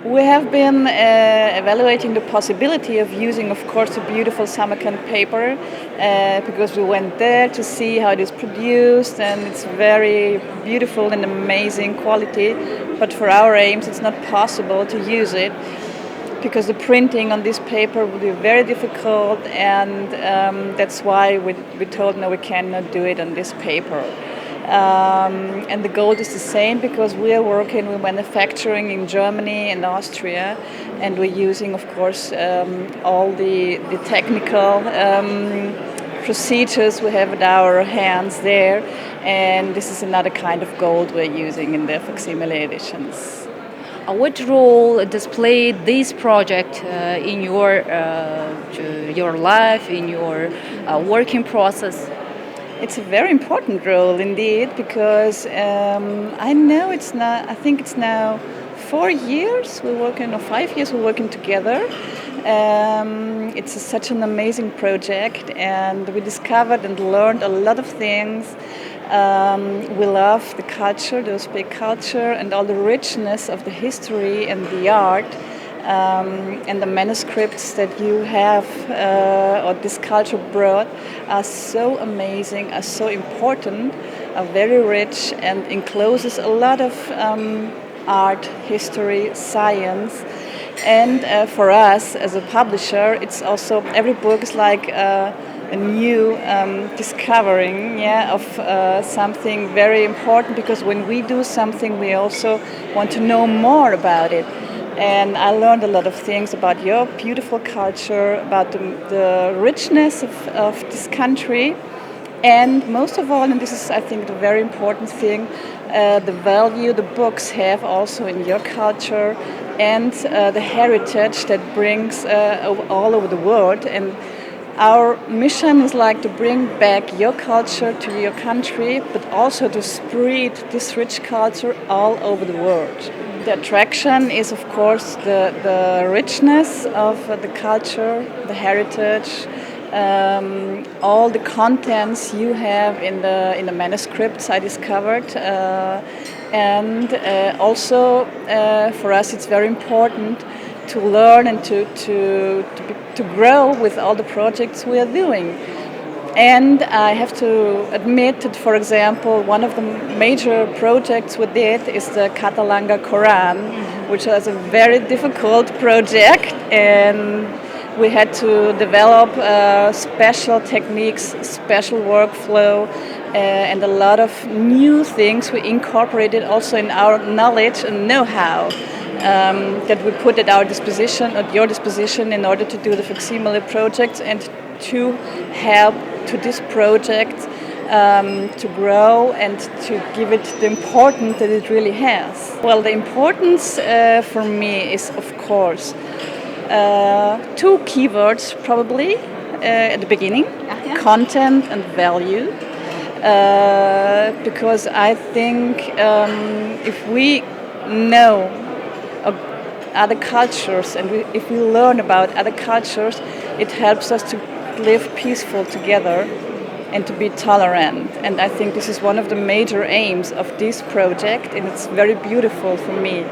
We have been evaluating the possibility of using, of course, the beautiful Samarkand paper because we went there to see how it is produced, and it's very beautiful and amazing quality. But for our aims, it's not possible to use it because the printing on this paper would be very difficult, and that's why we told no, we cannot do it on this paper. And the goal is the same because we are working with manufacturing in Germany and Austria, and we're using, of course, all the technical procedures we have at our hands there, and this is another kind of gold we're using in the facsimile editions. What role does play this project in your life, in your working process? It's a very important role indeed because I know it's not. I think it's now 4 years we're working, or 5 years we're working together. It's such an amazing project, and we discovered and learned a lot of things. We love the culture, the Uzbek culture, and all the richness of the history and the art. And the manuscripts that you have or this culture brought are so amazing, are so important, are very rich, and encloses a lot of art, history, science. And for us as a publisher, it's also every book is like a new discovering of something very important, because when we do something we also want to know more about it. And I learned a lot of things about your beautiful culture, about the richness of this country, and most of all, and this is I think the very important thing, the value the books have also in your culture, and the heritage that brings all over the world. And our mission is like to bring back your culture to your country, but also to spread this rich culture all over the world. The attraction is, of course, the richness of the culture, the heritage, all the contents you have in the manuscripts I discovered, and also for us it's very important to learn and to grow with all the projects we are doing. And I have to admit that, for example, one of the major projects we did is the Catalanga Quran, which was a very difficult project, and we had to develop special techniques, special workflow, and a lot of new things we incorporated also in our knowledge and know-how that we put at our disposition, at your disposition, in order to do the facsimile projects and to help to this project to grow and to give it the importance that it really has. Well, the importance for me is, of course, two keywords probably at the beginning, content and value, because I think if we know other cultures and if we learn about other cultures, it helps us to live peaceful together and to be tolerant. And I think this is one of the major aims of this project, and it's very beautiful for me.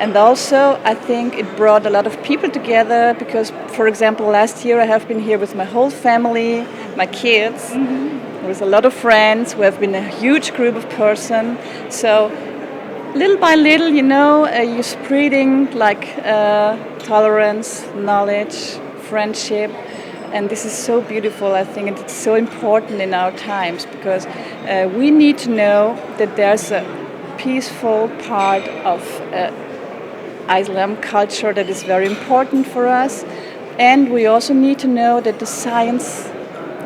And also I think it brought a lot of people together because, for example, last year I have been here with my whole family, my kids, with a lot of friends. We have been a huge group of persons. So little by little, you're spreading like tolerance, knowledge, friendship. And this is so beautiful, I think, and it's so important in our times because we need to know that there's a peaceful part of Islam culture that is very important for us. And we also need to know that the science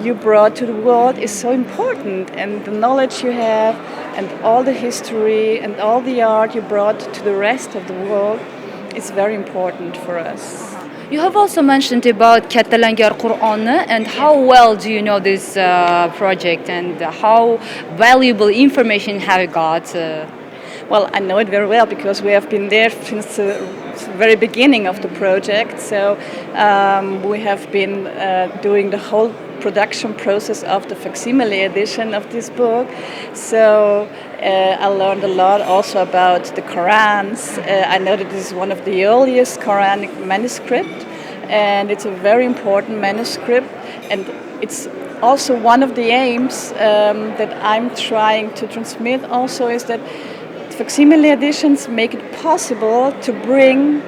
you brought to the world is so important, and the knowledge you have and all the history and all the art you brought to the rest of the world is very important for us. You have also mentioned about Catalanga Quran, and how well do you know this project, and how valuable information have you got? Well, I know it very well because we have been there since the very beginning of the project. So we have been doing the whole production process of the facsimile edition of this book. So I learned a lot also about the Qurans. I know that this is one of the earliest Quranic manuscripts, and it's a very important manuscript, and it's also one of the aims that I'm trying to transmit also is that facsimile editions make it possible to bring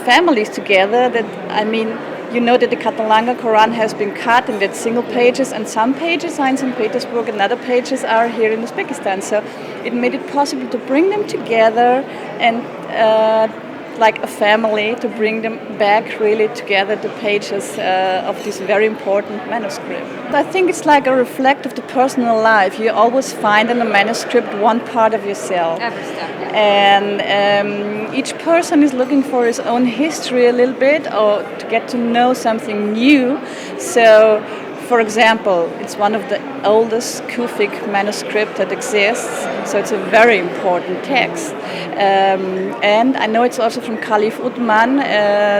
families together. That, I mean, you know that the Catalanga Quran has been cut in that single pages, and some pages are in St. Petersburg and other pages are here in Uzbekistan. So it made it possible to bring them together and like a family, to bring them back really together, the pages of this very important manuscript. I think it's like a reflect of the personal life. You always find in a manuscript one part of yourself. Every step, yeah. And each person is looking for his own history a little bit, or to get to know something new. So, for example, it's one of the oldest Kufic manuscripts that exists, so it's a very important text. And I know it's also from Caliph Uthman.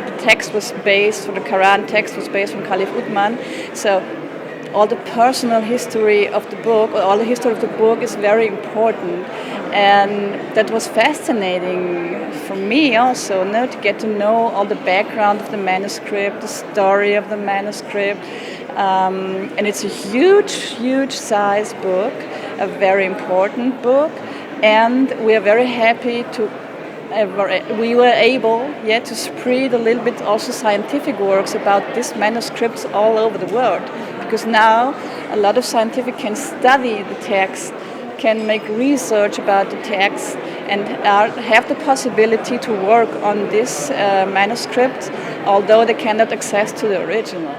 The text was based, for the Quran text was based from Caliph Uthman. So all the personal history of the book, or all the history of the book is very important. And that was fascinating for me also, to get to know all the background of the manuscript, the story of the manuscript. And it's a huge size book, a very important book, and we are very happy we were able to spread a little bit also scientific works about these manuscripts all over the world, because now a lot of scientific can study the text, can make research about the text, and have the possibility to work on this manuscript, although they cannot access to the original.